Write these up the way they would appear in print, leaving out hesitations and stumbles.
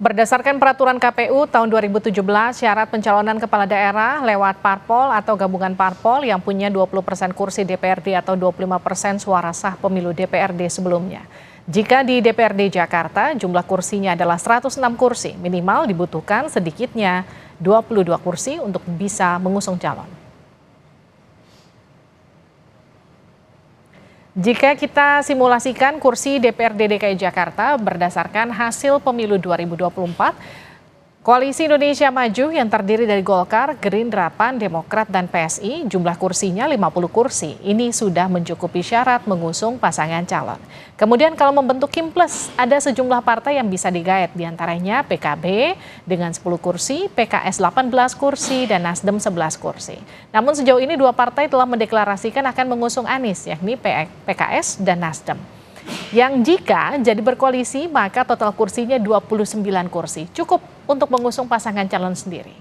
Berdasarkan peraturan KPU tahun 2017, syarat pencalonan kepala daerah lewat parpol atau gabungan parpol yang punya 20% kursi DPRD atau 25% suara sah pemilu DPRD sebelumnya. Jika di DPRD Jakarta, jumlah kursinya adalah 106 kursi, minimal dibutuhkan sedikitnya 22 kursi untuk bisa mengusung calon. Jika kita simulasikan kursi DPRD DKI Jakarta berdasarkan hasil pemilu 2024, Koalisi Indonesia Maju yang terdiri dari Golkar, Gerindra, PAN, Demokrat, dan PSI jumlah kursinya 50 kursi. Ini sudah mencukupi syarat mengusung pasangan calon. Kemudian kalau membentuk Kim Plus, ada sejumlah partai yang bisa digaet, diantaranya PKB dengan 10 kursi, PKS 18 kursi, dan Nasdem 11 kursi. Namun sejauh ini dua partai telah mendeklarasikan akan mengusung Anies, yakni PKS dan Nasdem. Yang jika jadi berkoalisi, maka total kursinya 29 kursi. Cukup untuk mengusung pasangan calon sendiri.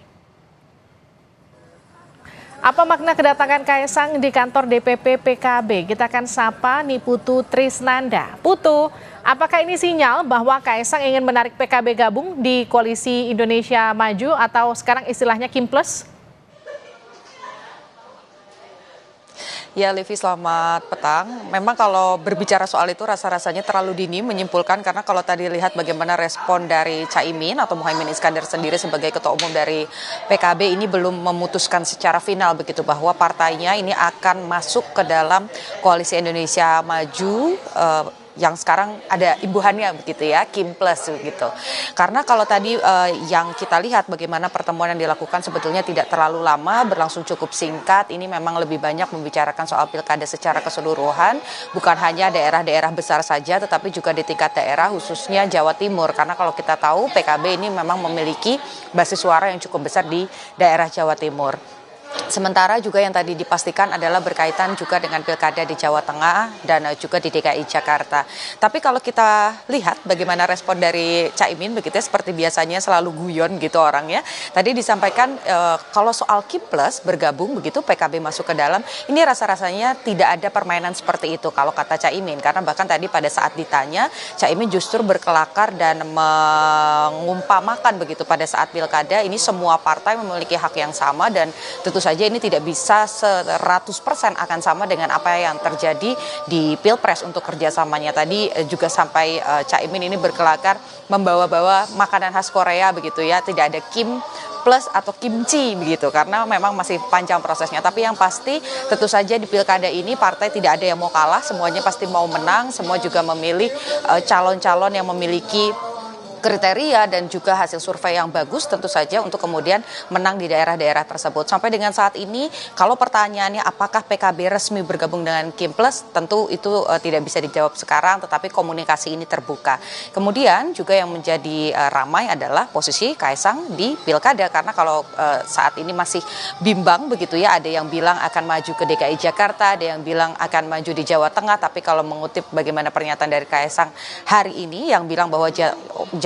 Apa makna kedatangan Kaisang di kantor DPP PKB? Kita akan sapa Niputu Trisnanda. Putu, apakah ini sinyal bahwa Kaisang ingin menarik PKB gabung di Koalisi Indonesia Maju atau sekarang istilahnya Kim Plus? Ya, Livi, selamat petang. Memang kalau berbicara soal itu rasa-rasanya terlalu dini menyimpulkan, karena kalau tadi lihat bagaimana respon dari Caimin atau Muhaimin Iskandar sendiri sebagai ketua umum dari PKB ini belum memutuskan secara final begitu bahwa partainya ini akan masuk ke dalam Koalisi Indonesia Maju yang sekarang ada imbuhannya begitu ya, Kim Plus begitu. Karena kalau tadi yang kita lihat bagaimana pertemuan yang dilakukan sebetulnya tidak terlalu lama, berlangsung cukup singkat. Ini memang lebih banyak membicarakan soal pilkada secara keseluruhan, bukan hanya daerah-daerah besar saja, tetapi juga di tingkat daerah khususnya Jawa Timur. Karena kalau kita tahu PKB ini memang memiliki basis suara yang cukup besar di daerah Jawa Timur. Sementara juga yang tadi dipastikan adalah berkaitan juga dengan pilkada di Jawa Tengah dan juga di DKI Jakarta. Tapi kalau kita lihat bagaimana respon dari Caimin begitu ya, seperti biasanya selalu guyon gitu orangnya. Tadi disampaikan kalau soal Kim Plus bergabung begitu PKB masuk ke dalam, ini rasa-rasanya tidak ada permainan seperti itu kalau kata Caimin. Karena bahkan tadi pada saat ditanya, Caimin justru berkelakar dan mengumpamakan begitu pada saat pilkada ini semua partai memiliki hak yang sama dan tentu saja ini tidak bisa 100% akan sama dengan apa yang terjadi di Pilpres untuk kerjasamanya. Tadi juga sampai Caimin ini berkelakar membawa-bawa makanan khas Korea begitu ya, tidak ada Kim Plus atau kimchi begitu karena memang masih panjang prosesnya. Tapi yang pasti tentu saja di pilkada ini partai tidak ada yang mau kalah, semuanya pasti mau menang, semua juga memilih calon-calon yang memiliki kriteria dan juga hasil survei yang bagus tentu saja untuk kemudian menang di daerah-daerah tersebut. Sampai dengan saat ini kalau pertanyaannya apakah PKB resmi bergabung dengan Kim Plus, tentu itu tidak bisa dijawab sekarang, tetapi komunikasi ini terbuka. Kemudian juga yang menjadi ramai adalah posisi Kaisang di pilkada, karena kalau saat ini masih bimbang begitu ya, ada yang bilang akan maju ke DKI Jakarta, ada yang bilang akan maju di Jawa Tengah, tapi kalau mengutip bagaimana pernyataan dari Kaisang hari ini yang bilang bahwa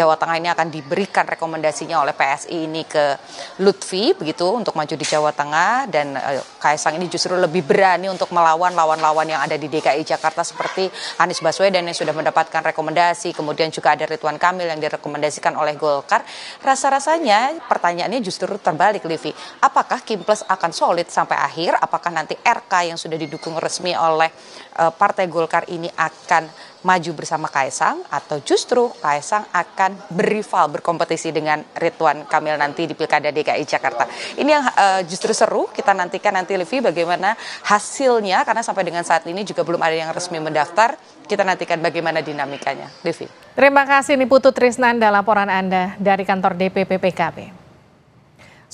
Jawa Tengah ini akan diberikan rekomendasinya oleh PSI ini ke Lutfi begitu untuk maju di Jawa Tengah, dan Kaisang ini justru lebih berani untuk melawan lawan-lawan yang ada di DKI Jakarta seperti Anies Baswedan yang sudah mendapatkan rekomendasi, kemudian juga ada Ridwan Kamil yang direkomendasikan oleh Golkar. Rasa-rasanya pertanyaannya justru terbalik, Livi. Apakah Kim Plus akan solid sampai akhir? Apakah nanti RK yang sudah didukung resmi oleh Partai Golkar ini akan maju bersama Kaisang, atau justru Kaisang akan berival berkompetisi dengan Ridwan Kamil nanti di Pilkada DKI Jakarta. Ini yang justru seru, kita nantikan nanti Livi bagaimana hasilnya, karena sampai dengan saat ini juga belum ada yang resmi mendaftar. Kita nantikan bagaimana dinamikanya, Livi. Terima kasih Niputu Trisnanda, laporan Anda dari kantor DPP PKB.